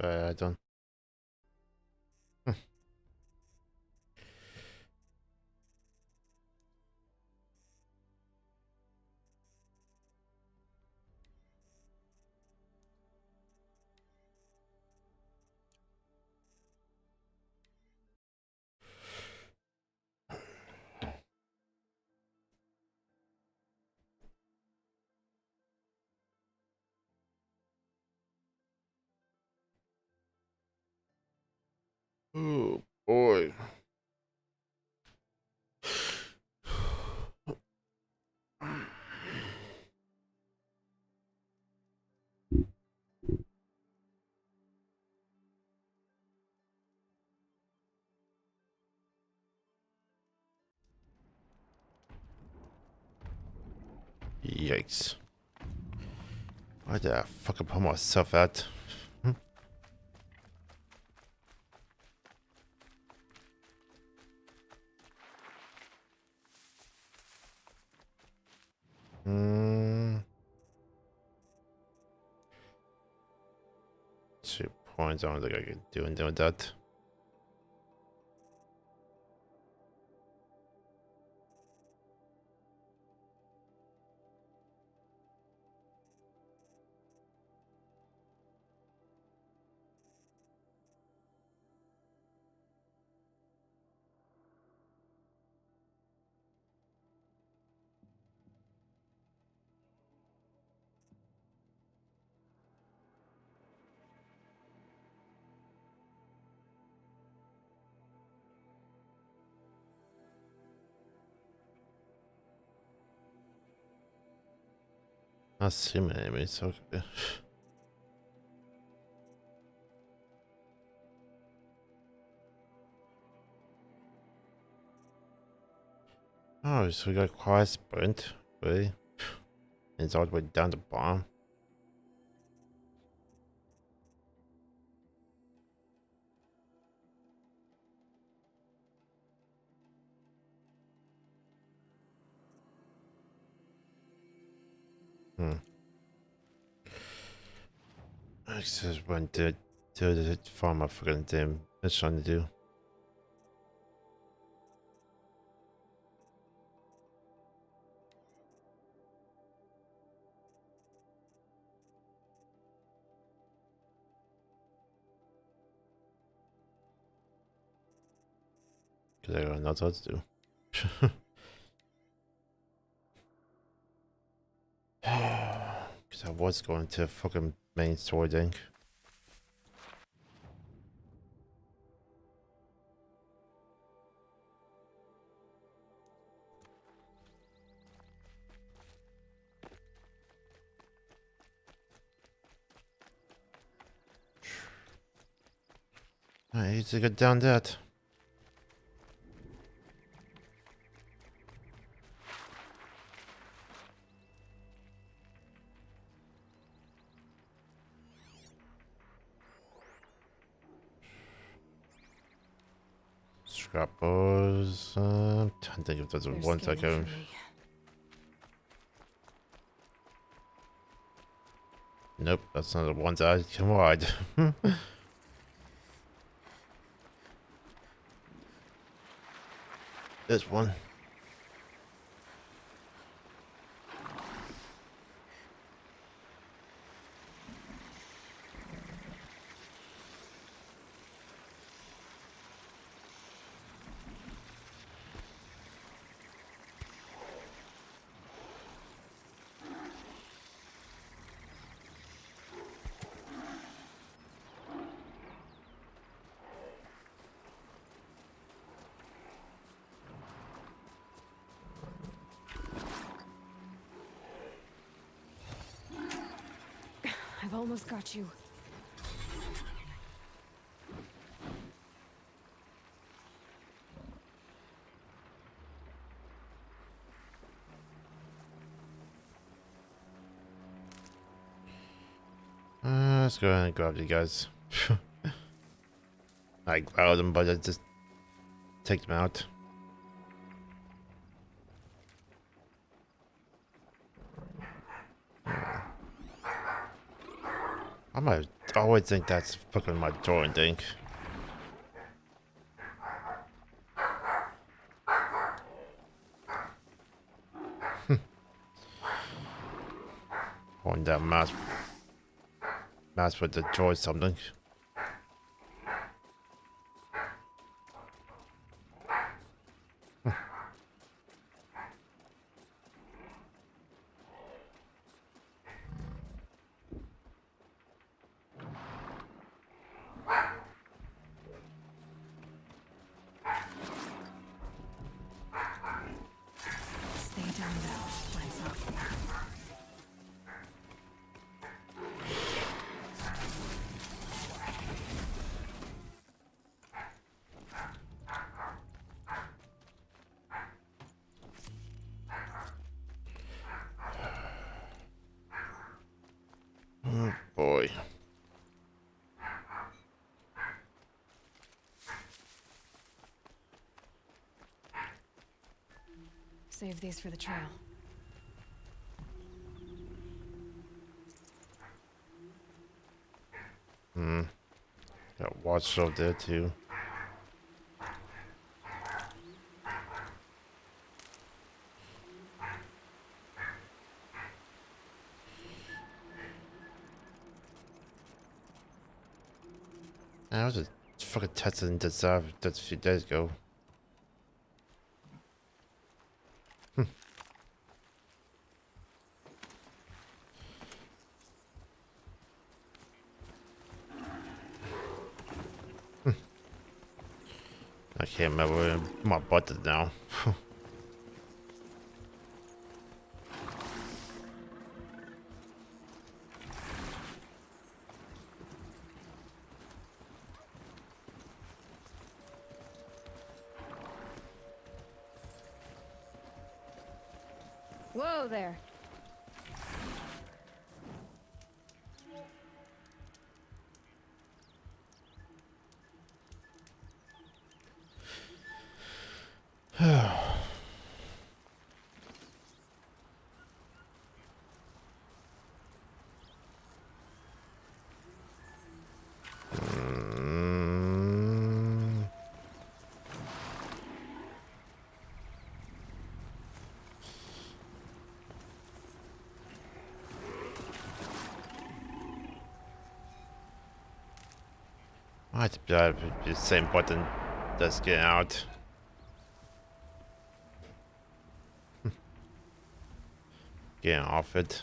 Sorry, I don't. Oh boy. Yikes. Why did I fucking put myself out? Hmm. 2 points. I don't think I can do anything with that. Not too many enemies, okay. Oh, so we got quiet sprint. Really? It's all the way down to bomb. Hmm. Access went to the farm. I forgot the damn it's trying to do. Because I got nothing else to do. Because I was going to fucking main store, I think. I need to get down that. Scrappers. Trying to think if there's one I can. Nope, that's not the ones I can ride. This one. I've almost got you. Let's go ahead and grab you guys. I grabbed them, but I just take them out. I always think that's fucking my joint thing. On that mouse with the joy something. Stay down now. Lights off. Oh boy. Save these for the trail. Got watch over there too. I was just fucking testing this out just a few days ago. I can't remember where my butt is now. Whoa there. Mm, might be the same button that's getting out. Getting off it.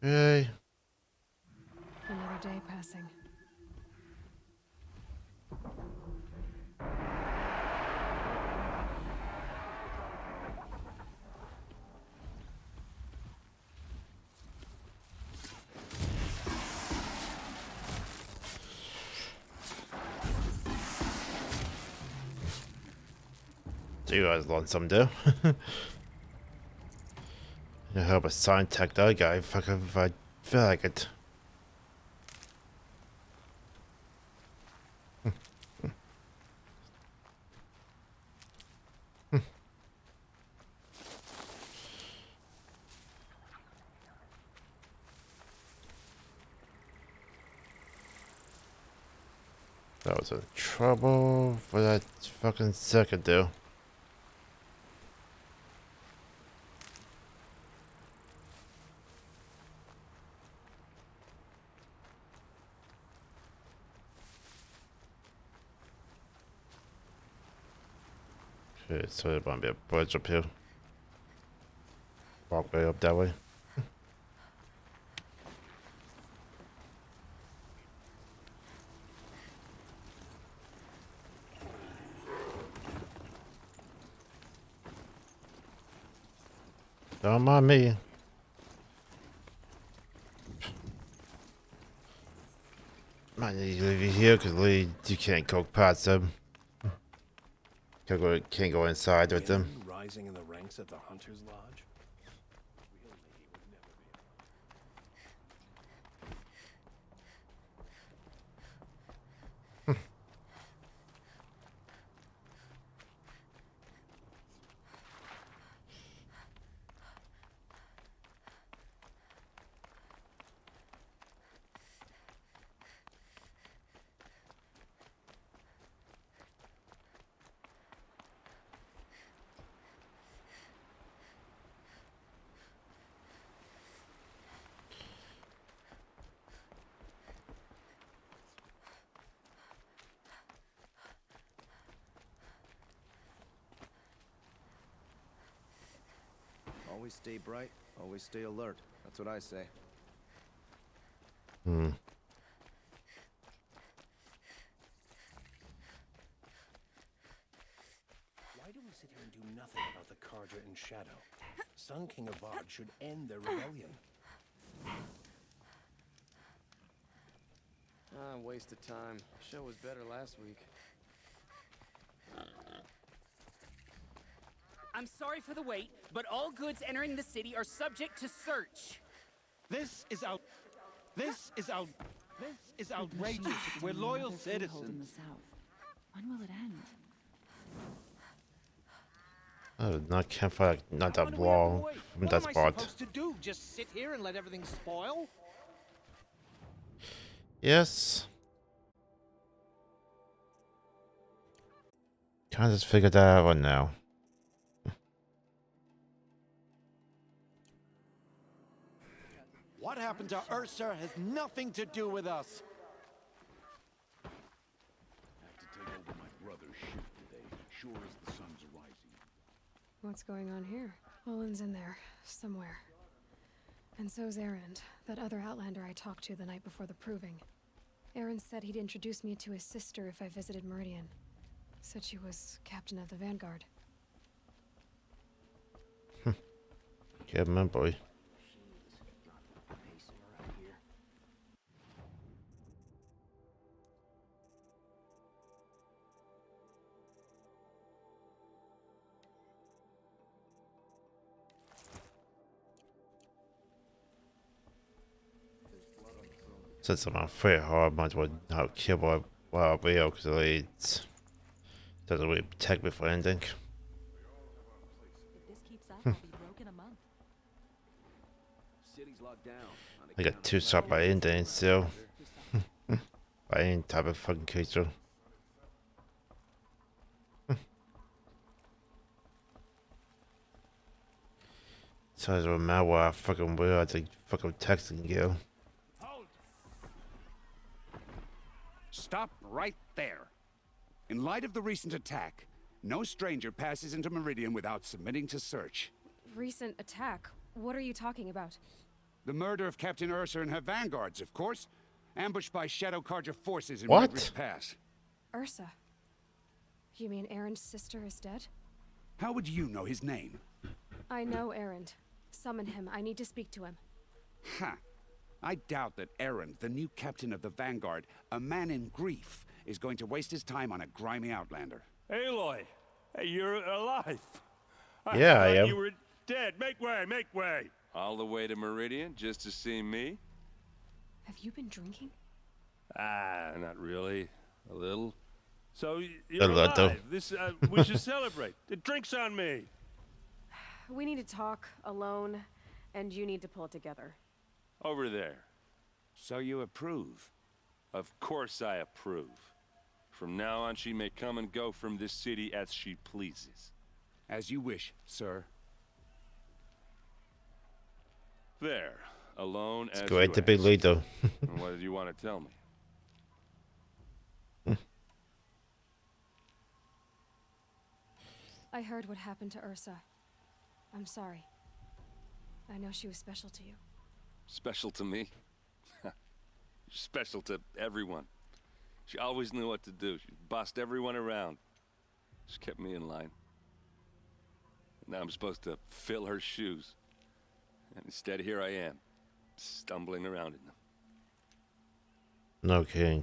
Yay. Another day passing. So you guys learned something, do? I hope a sign tech that guy fucking if I feel like it. That was in trouble for that fucking second, dude. Okay, so there might be a bridge up here. Walkway up that way. Don't mind me. Might need to leave you here because you can't go past them. Can't go inside with them. Amd Rising in the ranks of the Hunter's Lodge? Always stay bright, always stay alert. That's what I say. Hmm. Why do we sit here and do nothing about the Kharja in shadow? Sun King Avad should end their rebellion. Waste of time. Show was better last week. I'm sorry for the wait, but all goods entering the city are subject to search. This is outrageous. We're loyal citizens. When will it end? Oh, not campfire, not that wall from that What am I spot. supposed to do? Just sit here and let everything spoil? Yes. Can't just figure that out now. What happened to Ursa has nothing to do with us. I have to take over my brother's shift today, sure as the sun's rising. What's going on here? Olin's in there, somewhere. And so's Erend, that other Outlander I talked to the night before the proving. Erend said he'd introduce me to his sister if I visited Meridian. Said she was captain of the Vanguard. Yeah, man, boy. Since I'm not free hard, might as well not kill while real because it doesn't really protect me for anything. If this keeps up, I'll be broke in a month. City's locked down. I got 2 shot by ending still. By any type of fucking creature. So it doesn't matter what I fucking will, I think fucking texting you. Stop right there. In light of the recent attack, no stranger passes into Meridian without submitting to search. Recent attack? What are you talking about? The murder of Captain Ursa and her vanguards, of course. Ambushed by Shadow Kharja forces in What? Red Ridge Pass. Ursa. You mean Erend's sister is dead? How would you know his name? I know Erend. Summon him. I need to speak to him. Ha! I doubt that Erend, the new captain of the Vanguard, a man in grief, is going to waste his time on a grimy outlander. Aloy, hey, you're alive. Yeah, I thought am. You were dead. Make way, make way. All the way to Meridian just to see me? Have you been drinking? Not really. A little. So A you're little. alive. This we should celebrate. The drink's on me. We need to talk alone, and you need to pull it together. Over there. So you approve? Of course I approve. From now on, she may come and go from this city as she pleases. As you wish, sir. There, alone as It's great you to be asked. leader. And what did you want to tell me? I heard what happened to Ursa. I'm sorry. I know she was special to you. Special to me? Special to everyone. She always knew what to do. She bossed everyone around. She kept me in line. Now I'm supposed to fill her shoes. Instead, here I am, stumbling around in them. No king.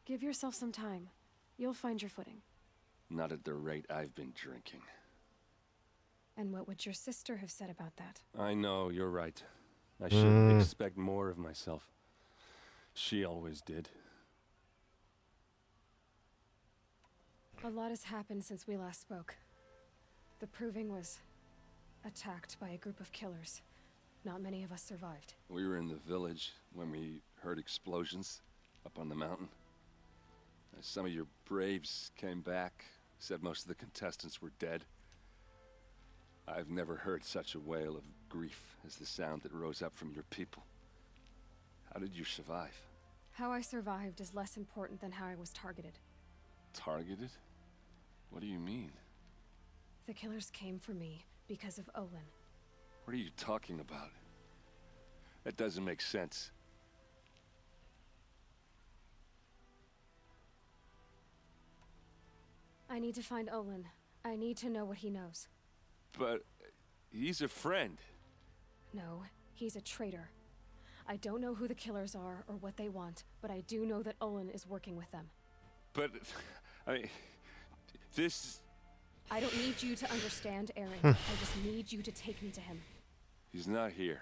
Give yourself some time. You'll find your footing. Not at the rate I've been drinking. And what would your sister have said about that? I know, you're right. I should expect more of myself. She always did. A lot has happened since we last spoke. The Proving was attacked by a group of killers. Not many of us survived. We were in the village when we heard explosions up on the mountain. Some of your braves came back, said most of the contestants were dead. I've never heard such a wail of grief as the sound that rose up from your people. How did you survive? How I survived is less important than how I was targeted. Targeted? What do you mean? The killers came for me because of Olin. What are you talking about? That doesn't make sense. I need to find Olin. I need to know what he knows. But he's a friend. No, he's a traitor. I don't know who the killers are or what they want, but I do know that Olin is working with them. But, I mean, this... I don't need you to understand, Aaron. I just need you to take me to him. He's not here.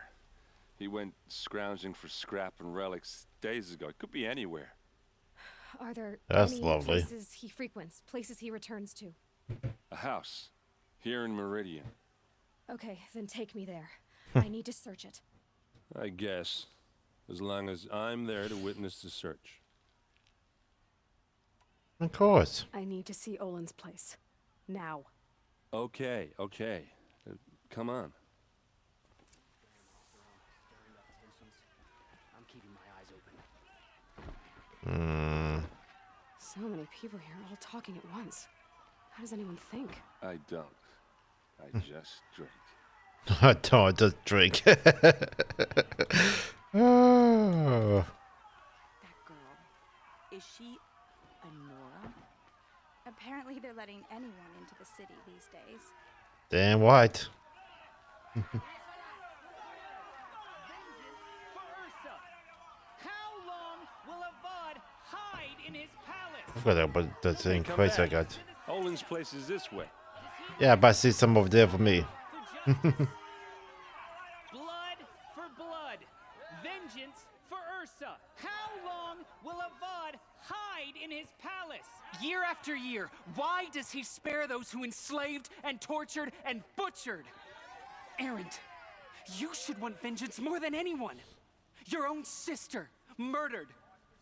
He went scrounging for scrap and relics days ago. It could be anywhere. Are there That's any lovely. places he frequents, places he returns to? A house. Here in Meridian. Okay, then take me there. I need to search it. I guess. As long as I'm there to witness the search. Of course. I need to see Olin's place. Now. Okay, okay. Come on. I'm keeping my eyes open. So many people here, all talking at once. How does anyone think? I don't. I just drink. I don't just drink. Oh. That girl. Is she a Nora? Apparently they're letting anyone into the city these days. Damn right. How long will Avad hide in his palace? I forgot about the thing Come quest I back. got. Olin's place is this way. Yeah, but I see some over there for me. Blood for blood. Vengeance for Ursa. How long will Avad hide in his palace? Year after year, why does he spare those who enslaved and tortured and butchered? Erend, you should want vengeance more than anyone. Your own sister, murdered.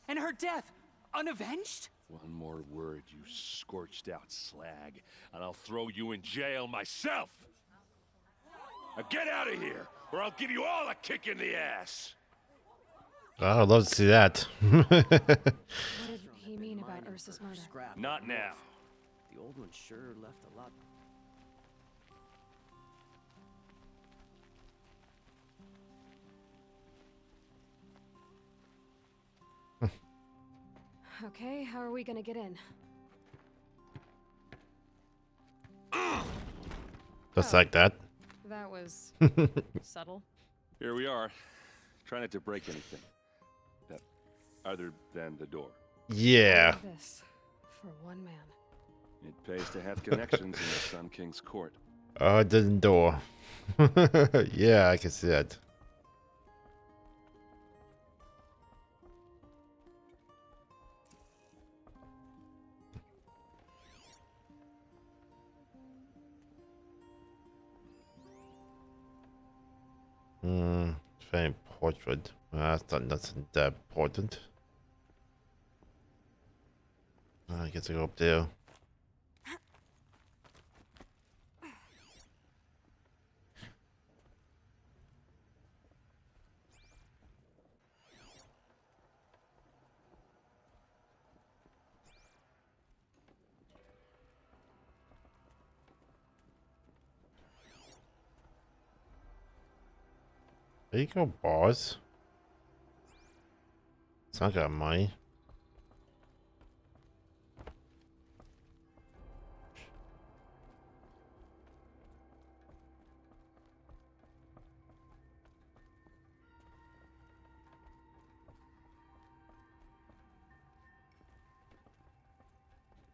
And her death, unavenged? One more word, you scorched out slag, and I'll throw you in jail myself! Now get out of here, or I'll give you all a kick in the ass! Oh, I'd love to see that. What did he mean about Ursa's murder? Not now. The old one sure left a lot. Okay, how are we gonna get in? Just like that. That was subtle. Here we are. Try not to break anything. Other than the door. Yeah. All this for one man. It pays to have connections in the Sun King's court. Oh, the door. Yeah, I can see that. Fame portrait. That's not nothing that important. I guess I go up there. There you go, boss. Son got money.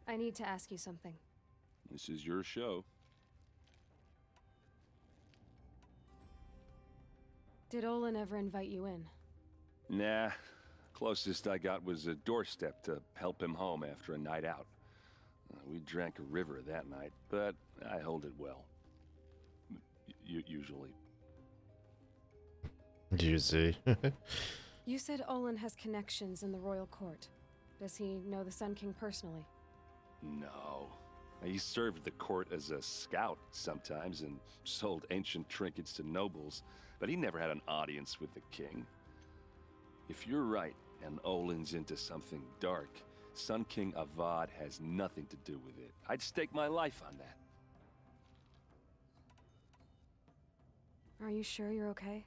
I need to ask you something. This is your show. Did Olin ever invite you in? Nah. Closest I got was a doorstep to help him home after a night out. We drank a river that night, but I hold it well. Usually. Juicy. You said Olin has connections in the royal court. Does he know the Sun King personally? No. He served the court as a scout sometimes and sold ancient trinkets to nobles, but he never had an audience with the king. If you're right and Olin's into something dark, Sun King Avad has nothing to do with it. I'd stake my life on that. Are you sure you're okay?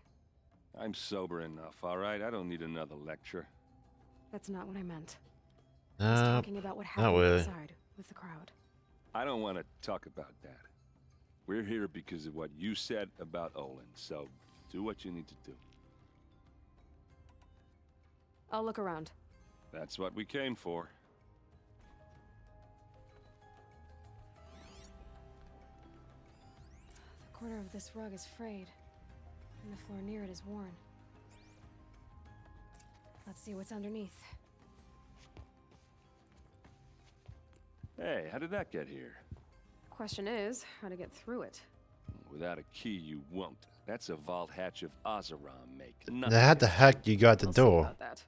I'm sober enough, all right? I don't need another lecture. That's not what I meant. I was talking about what not happened really. outside with the crowd. I don't want to talk about that. We're here because of what you said about Olin, so do what you need to do. I'll look around. That's what we came for. The corner of this rug is frayed, and the floor near it is worn. Let's see what's underneath. Hey, how did that get here? Question is, how to get through it. Without a key, you won't. That's a vault hatch of Ozeram make. How the heck you got the I'll see door? about that.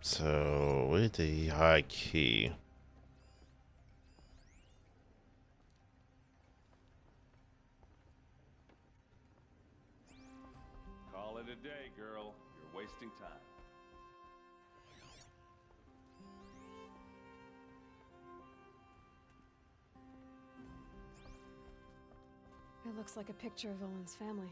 So where's the high key? Call it a day, girl. You're wasting time. It looks like a picture of Olin's family.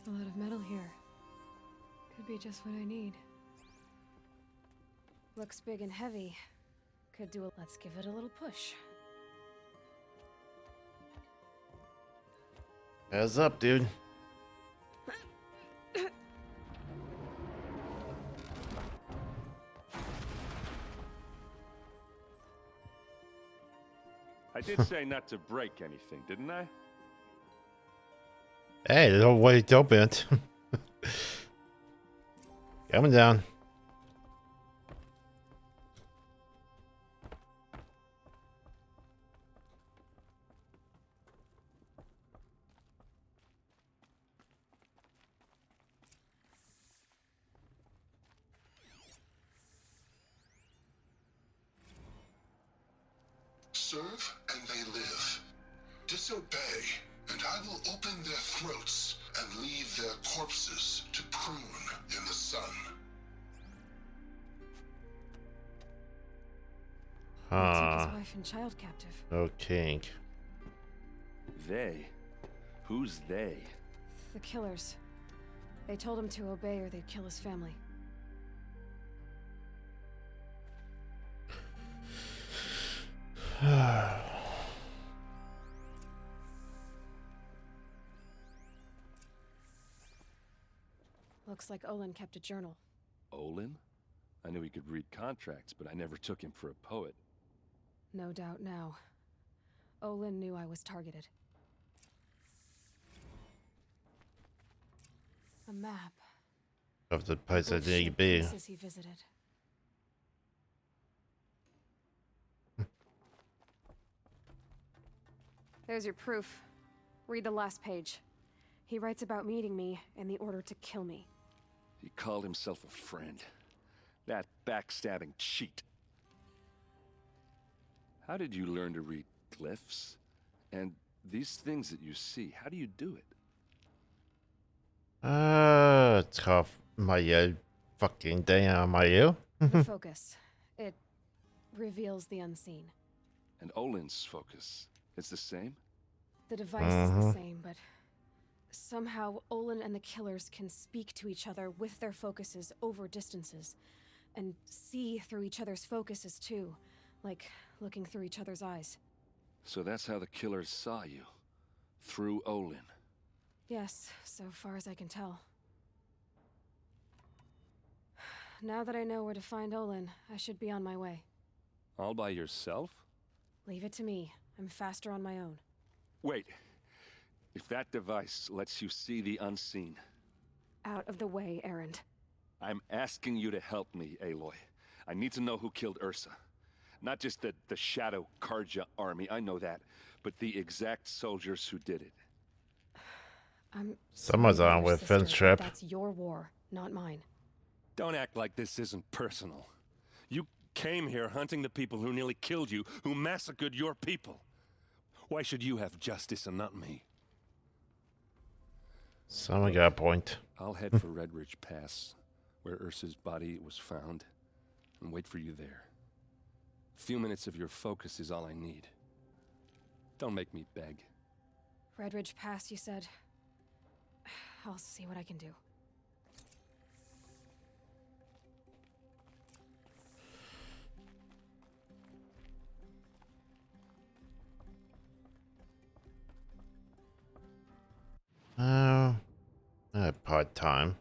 A lot of metal here. Could be just what I need. Looks big and heavy. Could do a... Let's give it a little push. Heads up, dude. I did say not to break anything, didn't I? Hey, don't wait to open it. Coming down. Serve and they live. Disobey and I will open their throats and leave their corpses to prune in the sun. He took his wife and child captive. Okay. They? Who's they? The killers. They told him to obey or they'd kill his family. Looks like Olin kept a journal. Olin? I knew he could read contracts, but I never took him for a poet. No doubt now. Olin knew I was targeted. A map. Of the place that Bullshit need to be. places he visited. There's your proof. Read the last page. He writes about meeting me and the order to kill me. He called himself a friend. That backstabbing cheat. How did you learn to read glyphs? And these things that you see, how do you do it? Tough. My fucking damn, my you? The focus. It reveals the unseen. And Olin's focus, it's the same? The device is the same, but somehow Olin and the killers can speak to each other with their focuses over distances, and see through each other's focuses too, like looking through each other's eyes. So that's how the killers saw you, through Olin. Yes, so far as I can tell. Now that I know where to find Olin, I should be on my way. All by yourself? Leave it to me. I'm faster on my own. Wait. If that device lets you see the unseen... Out of the way, Erend. I'm asking you to help me, Aloy. I need to know who killed Ursa. Not just the Shadow Karja army, I know that, but the exact soldiers who did it. Someone's on with Finn's trip. That's your war, not mine. Don't act like this isn't personal. You came here hunting the people who nearly killed you, who massacred your people. Why should you have justice and not me? Someone got a point. I'll head for Red Ridge Pass, where Ursa's body was found, and wait for you there. A few minutes of your focus is all I need. Don't make me beg. Red Ridge Pass, you said? I'll see what I can do. Part time.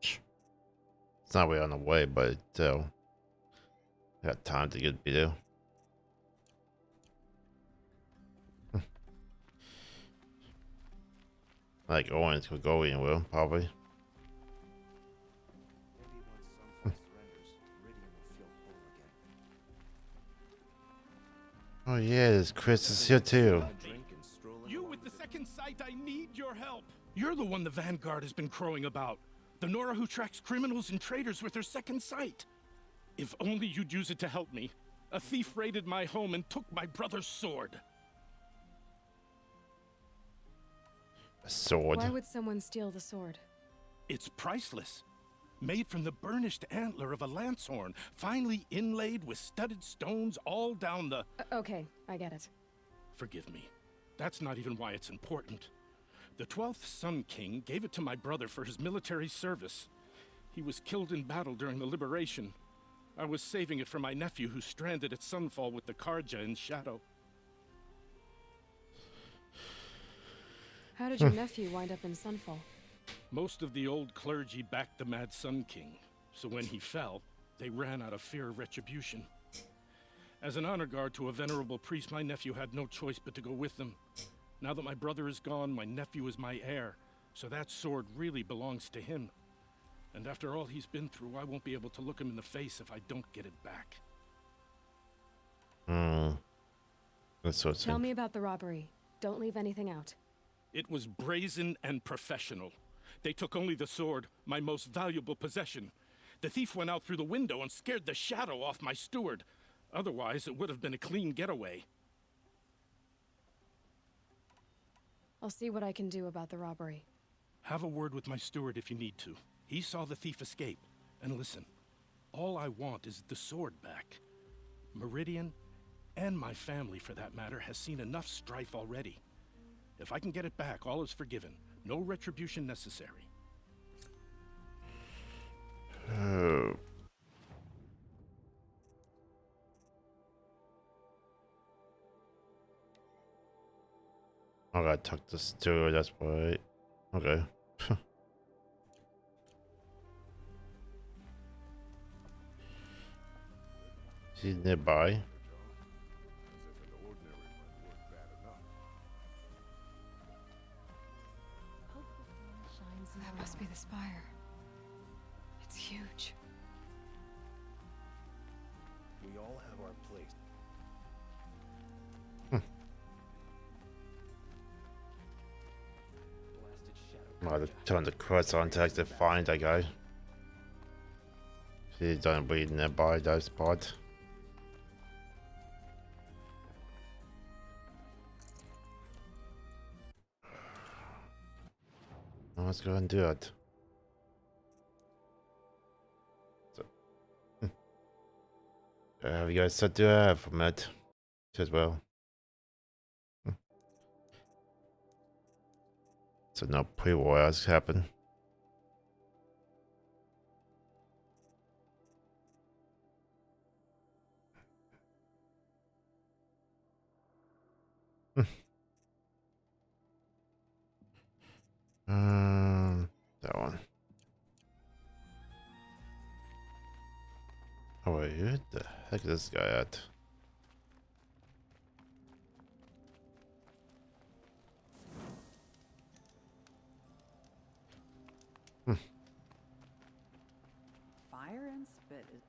It's not way on the way, but still, got time to get video. Like Owens could go in, will probably. Oh yeah, there's Chris is here too. You with the second sight, I need your help. You're the one the Vanguard has been crowing about. The Nora who tracks criminals and traitors with her second sight. If only you'd use it to help me. A thief raided my home and took my brother's sword. A sword? Why would someone steal the sword? It's priceless. Made from the burnished antler of a lancehorn, finely inlaid with studded stones all down the... Okay, I get it. Forgive me. That's not even why it's important. The 12th Sun King gave it to my brother for his military service. He was killed in battle during the Liberation. I was saving it for my nephew who's stranded at Sunfall with the Karja in Shadow. How did your nephew wind up in Sunfall? Most of the old clergy backed the Mad Sun King, so when he fell, they ran out of fear of retribution. As an honor guard to a venerable priest, my nephew had no choice but to go with them. Now that my brother is gone, my nephew is my heir, so that sword really belongs to him. And after all he's been through, I won't be able to look him in the face if I don't get it back. That's what's Tell me about the robbery. Don't leave anything out. It was brazen and professional. They took only the sword, my most valuable possession. The thief went out through the window and scared the shadow off my steward. Otherwise, it would have been a clean getaway. I'll see what I can do about the robbery. Have a word with my steward if you need to. He saw the thief escape. And listen, all I want is the sword back. Meridian, and my family for that matter, has seen enough strife already. If I can get it back, all is forgiven. No retribution necessary. Oh. I gotta talk to Stuart, that's why. Okay. He's nearby. That must be the spire. It's huge. We all have our place. Might have turned the quest on to actually find that guy. He don't read nearby that spot. Let's go and do it. So, have you guys said to have from it as well? So no pre-war has happened. That one. Oh wait, who the heck is this guy at? Fire and spit is...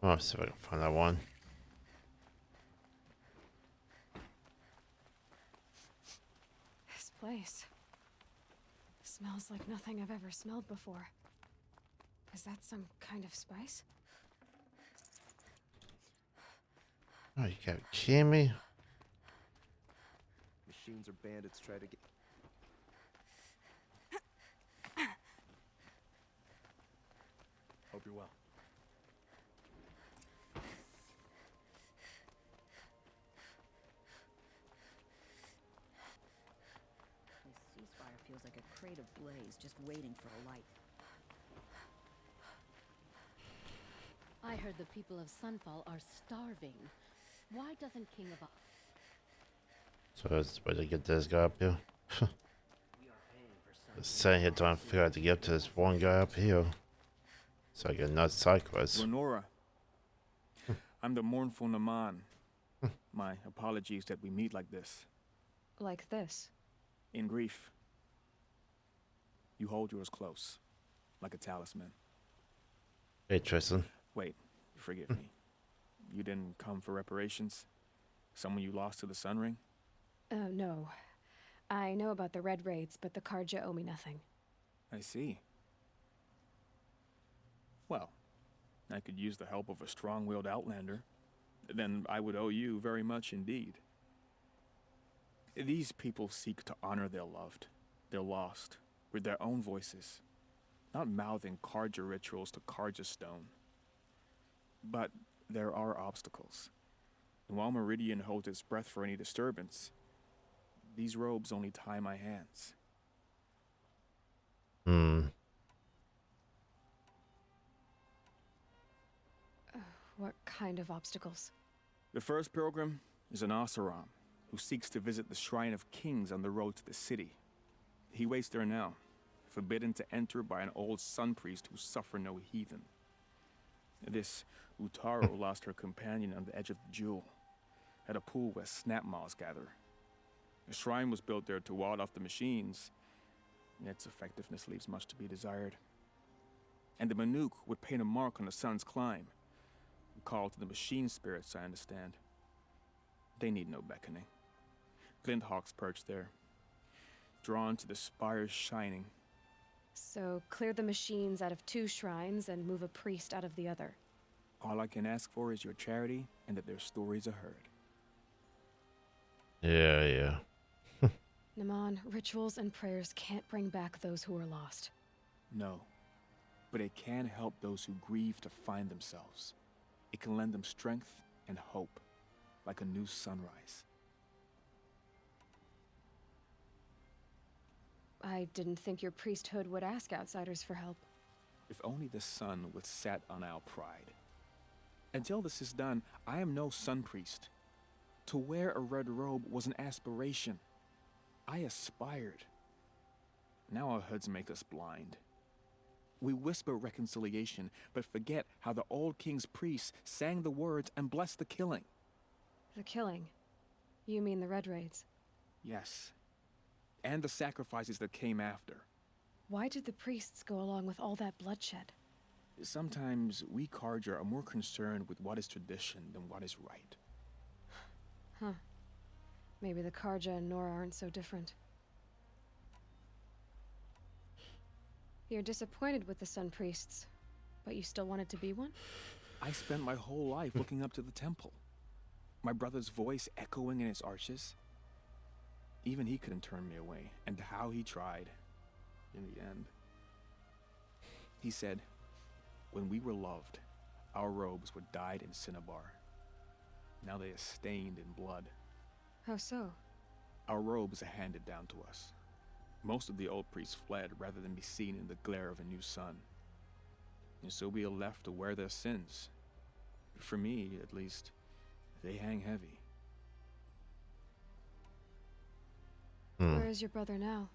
Oh, see if I can find that one. This place smells like nothing I've ever smelled before. Is that some kind of spice? Oh, you can't kill me. Machines or bandits try to get... Hope you're well. This ceasefire feels like a crate of blaze just waiting for a light. I heard the people of Sunfall are starving. Why doesn't King of... So it's better to get this guy up here. Just sitting here trying to figure out to get to this one guy up here. So I get not side quest. Lenora, I'm the mournful Naman. My apologies that we meet like this. Like this? In grief. You hold yours close, like a talisman. Hey Tristan. Wait, forgive me. You didn't come for reparations? Someone you lost to the Sun Ring? No. I know about the Red Raids, but the Karja owe me nothing. I see. Well, I could use the help of a strong-willed outlander. Then I would owe you very much indeed. These people seek to honor their loved, their lost, with their own voices, not mouthing Karja rituals to Karja stone. But there are obstacles. And while Meridian holds its breath for any disturbance, these robes only tie my hands. What kind of obstacles? The first pilgrim is an Oseram, who seeks to visit the Shrine of Kings on the road to the city. He waits there now, forbidden to enter by an old sun priest who suffer no heathen. This Utaro lost her companion on the edge of the Jewel, at a pool where snap moths gather. The shrine was built there to ward off the machines, and its effectiveness leaves much to be desired. And the Manuk would paint a mark on the sun's climb, a call to the machine spirits, I understand. They need no beckoning. Glint hawks perch there, drawn to the spires shining. So clear the machines out of 2 shrines and move a priest out of the other. All I can ask for is your charity and that their stories are heard. Yeah. Naman, rituals and prayers can't bring back those who are lost. No, but it can help those who grieve to find themselves. It can lend them strength and hope, like a new sunrise. I didn't think your priesthood would ask outsiders for help. If only the sun would set on our pride. Until this is done, I am no sun priest. To wear a red robe was an aspiration. I aspired. Now our hoods make us blind. We whisper reconciliation, but forget how the old king's priests sang the words and blessed the killing. The killing? You mean the Red Raids? Yes. And the sacrifices that came after. Why did the priests go along with all that bloodshed? Sometimes we Karja are more concerned with what is tradition than what is right. Huh. Maybe the Karja and Nora aren't so different. You're disappointed with the Sun Priests, but you still wanted to be one? I spent my whole life looking up to the temple. My brother's voice echoing in its arches. Even he couldn't turn me away, and how he tried in the end. He said, when we were loved, our robes were dyed in cinnabar. Now they are stained in blood. How so? Our robes are handed down to us. Most of the old priests fled rather than be seen in the glare of a new sun. And so we are left to wear their sins. For me, at least, they hang heavy. Where is your brother now?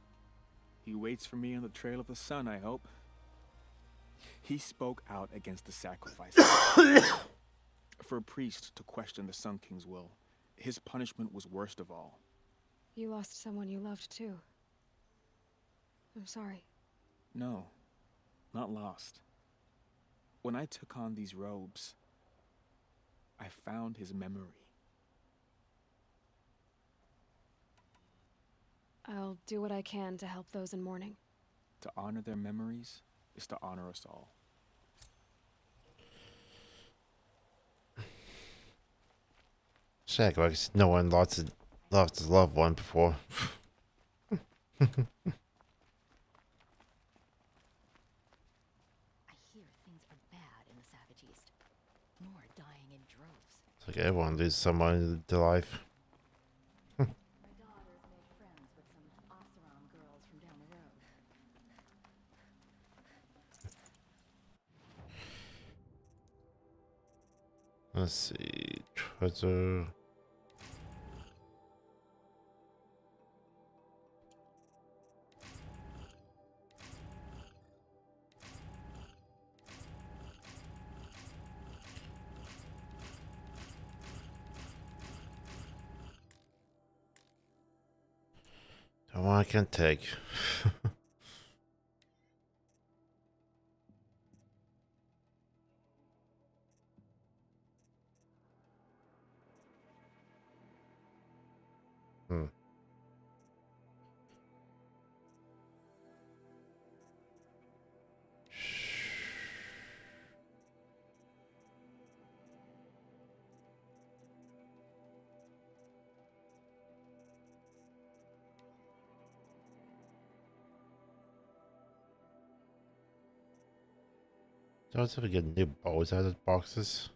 He waits for me on the trail of the sun, I hope. He spoke out against the sacrifice. For a priest to question the Sun King's will, his punishment was worst of all. You lost someone you loved too. I'm sorry. No, not lost. When I took on these robes, I found his memory. I'll do what I can to help those in mourning. To honor their memories is to honor us all. Shaq, like no one lost his loved one before. I hear things are bad in the Savage East. More dying in droves. It's like everyone loses someone in their life. My daughter's made friends with some Oseram girls from down the road. Let's see, treasure. That one I can take. Do I have to get new bows out of boxes?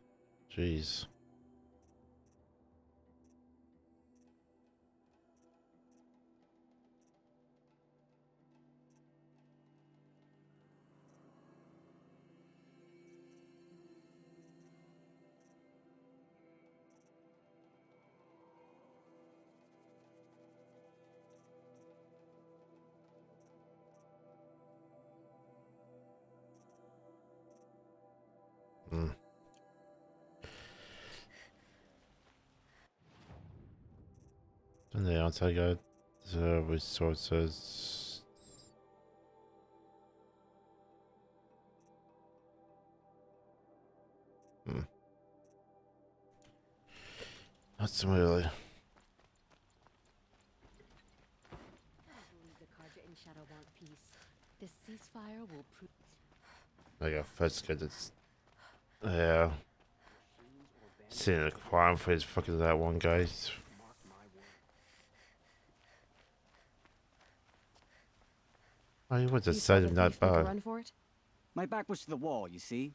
Jeez. And the outside got the resources. Not really. I believe the Karja and Shadow want peace. This ceasefire will prove. I got first get this. Yeah. Seeing a crime for his fucking that one guy. Oh, he was decided not bad. Run for it? My back was to the wall, you see.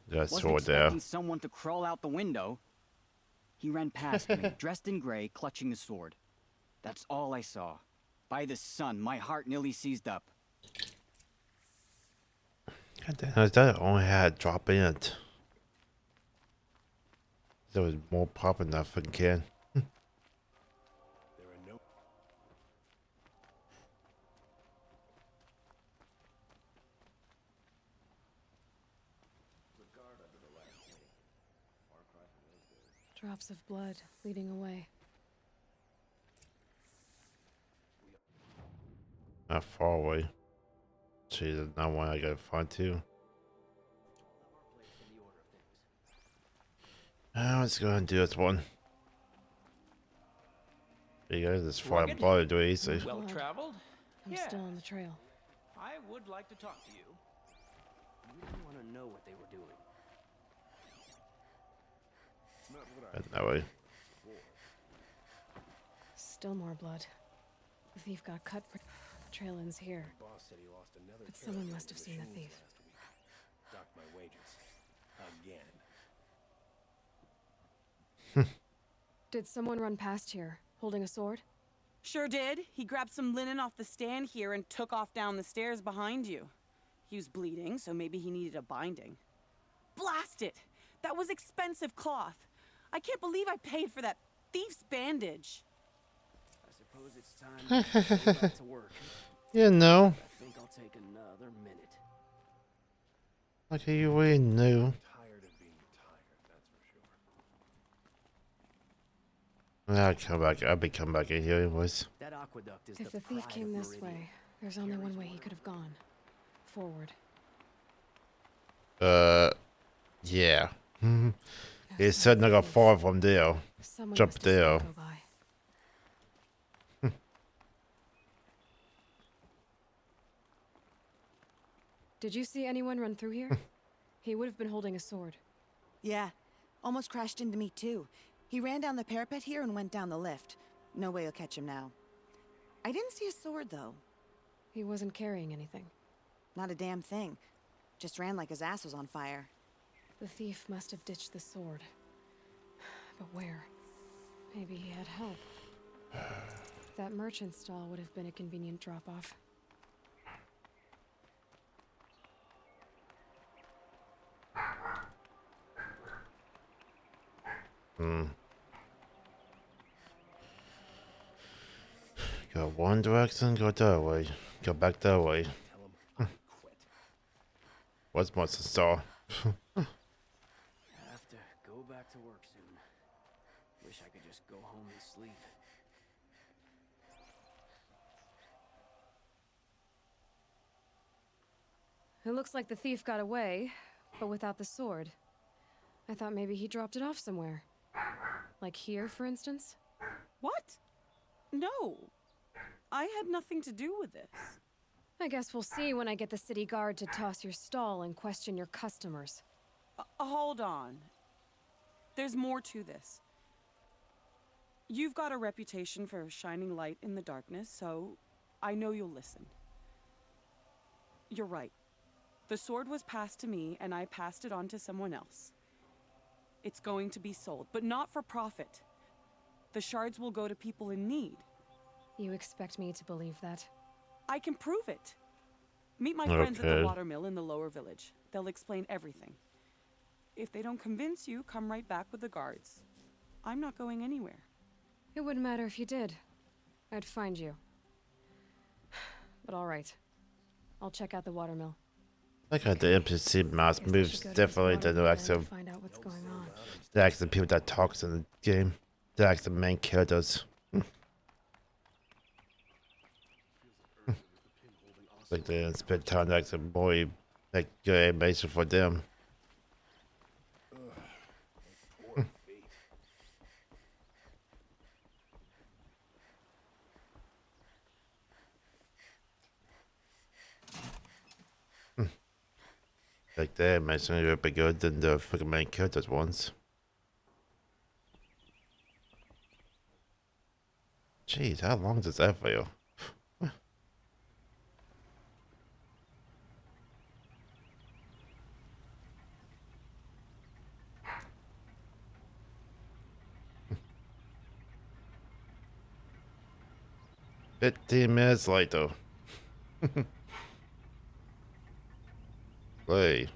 That Wasn't sword there. expecting someone to crawl out the window. He ran past me, dressed in gray, clutching the sword. That's all I saw. By the sun, my heart nearly seized up. God damn, that only had a drop in it. There was more popping that fucking can. Drops of blood leading away. Not far away. Jeez, not one I gotta find too. Let's go ahead and do this one. There you go. This fire Rugged? blow do easy. Well traveled? I'm still on the trail. I would like to talk to you. You didn't want to know what they were doing. No way. Still more blood. The thief got cut. The trail ends here. Boss said he lost another But someone carrier must have to seen the machines thief. last week. Docked my wages. Again. Did someone run past here, holding a sword? Sure did. He grabbed some linen off the stand here and took off down the stairs behind you. He was bleeding, so maybe he needed a binding. Blast it! That was expensive cloth. I can't believe I paid for that thief's bandage. I suppose it's time to go back to work. You know. I think I'll take another minute. Like you really knew. Tired of being tired, that's for sure. I'll come back. I'll be coming back in here anyways. That aqueduct is If the the thief pride came of this Meridian. way, there's only one way he could have gone. Forward. Yeah. He said I got far from there. Someone Jump must have seen there. it go by. Did you see anyone run through here? He would have been holding a sword. Yeah, almost crashed into me too. He ran down the parapet here and went down the lift. No way you'll catch him now. I didn't see a sword though. He wasn't carrying anything. Not a damn thing. Just ran like his ass was on fire. The thief must have ditched the sword. But where? Maybe he had help. That merchant stall would have been a convenient drop-off. Go one direction, go that way. Go back that way. What's Monster Star? Have to go back to work soon. Wish I could just go home and sleep. It looks like the thief got away, but without the sword. I thought maybe he dropped it off somewhere. Like here, for instance? What? No. I had nothing to do with this. I guess we'll see when I get the city guard to toss your stall and question your customers. Hold on. There's more to this. You've got a reputation for shining light in the darkness, so I know you'll listen. You're right. The sword was passed to me, and I passed it on to someone else. It's going to be sold, but not for profit. The shards will go to people in need. You expect me to believe that? I can prove it. Meet my friends at the Okay. watermill in the lower village. They'll explain everything. If they don't convince you, come right back with the guards. I'm not going anywhere. It wouldn't matter if you did. I'd find you. But all right. I'll check out the watermill. Like how the NPC mouse Guess I moves should go to this differently than the watermill actual and find out what's going on. people that talks in the game. The actual main characters. Like they spend time to actually boy make good animation for them. Like the animation would be good than the fucking main characters ones. Jeez, how long does that feel? $15 later. Play.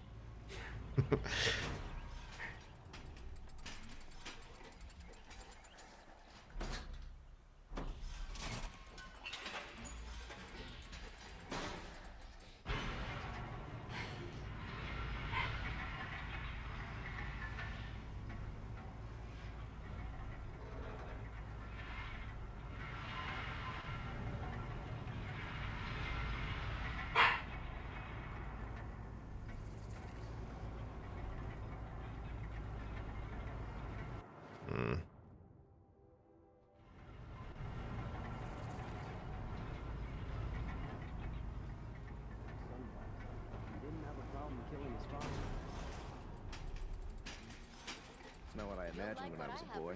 imagine when I was a boy.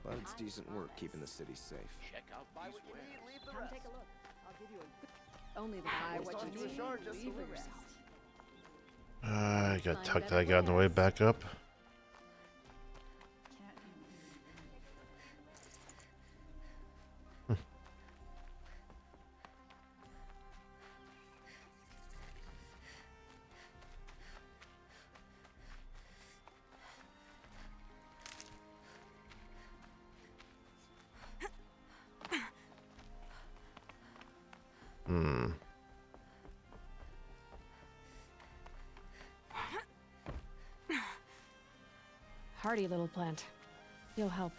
But it's decent work keeping the city safe. Check out buy what you need, leave the rest. Come take a look. I'll give you a only the buy what you need, leave the rest. I got tucked that guy on the way back up. Hardy little plant. You'll help.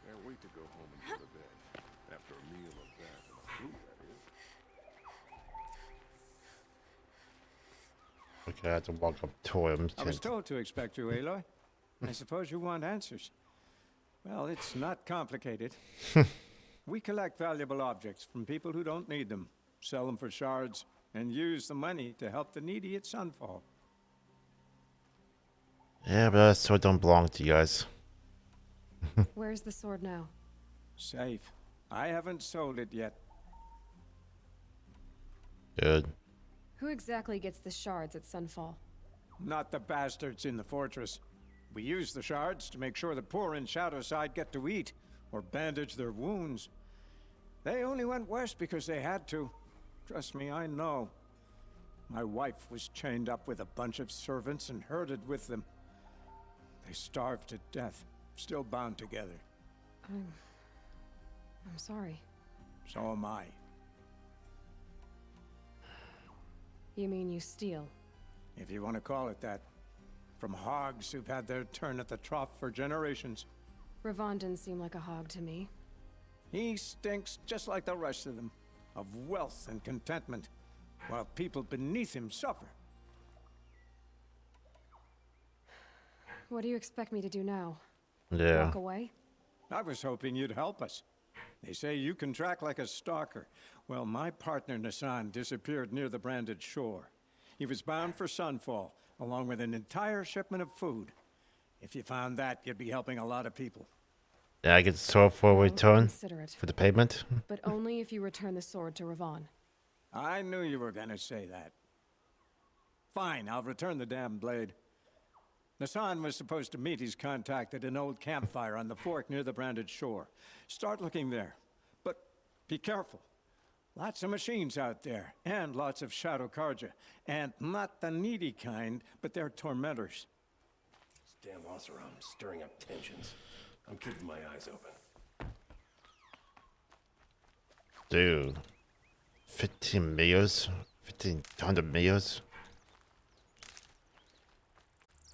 Can't wait to go home and go to bed. After a meal of that and food, that is. Okay, I had to walk up to him. I was told to expect you, Aloy. I suppose you want answers. Well, it's not complicated. We collect valuable objects from people who don't need them, sell them for shards, and use the money to help the needy at Sunfall. Yeah, but that sword don't belong to you guys. Where's the sword now? Safe. I haven't sold it yet. Good. Who exactly gets the shards at Sunfall? Not the bastards in the fortress. We use the shards to make sure the poor in Shadowside get to eat, or bandage their wounds. They only went west because they had to. Trust me, I know. My wife was chained up with a bunch of servants and herded with them. They starved to death, still bound together. I'm sorry. So am I. You mean you steal? If you want to call it that. From hogs who've had their turn at the trough for generations. Ravon didn't seem like a hog to me. He stinks just like the rest of them, of wealth and contentment, while people beneath him suffer. What do you expect me to do now? Yeah. Walk away? I was hoping you'd help us. They say you can track like a stalker. Well, my partner Nassan disappeared near the branded shore. He was bound for Sunfall, along with an entire shipment of food. If you found that, you'd be helping a lot of people. Yeah, I get the sword for return consider it. for the payment. But only if you return the sword to Ravon. I knew you were gonna say that. Fine, I'll return the damn blade. Nassan was supposed to meet his contact at an old campfire on the fork near the branded shore. Start looking there. But be careful. Lots of machines out there, and lots of Shadow Karja. And not the needy kind, but they're tormentors. This damn Oseram stirring up tensions. I'm keeping my eyes open. Dude. 15 meals? 1,500 meals?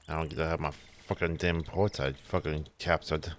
I don't get to have my fucking damn ports I fucking captured.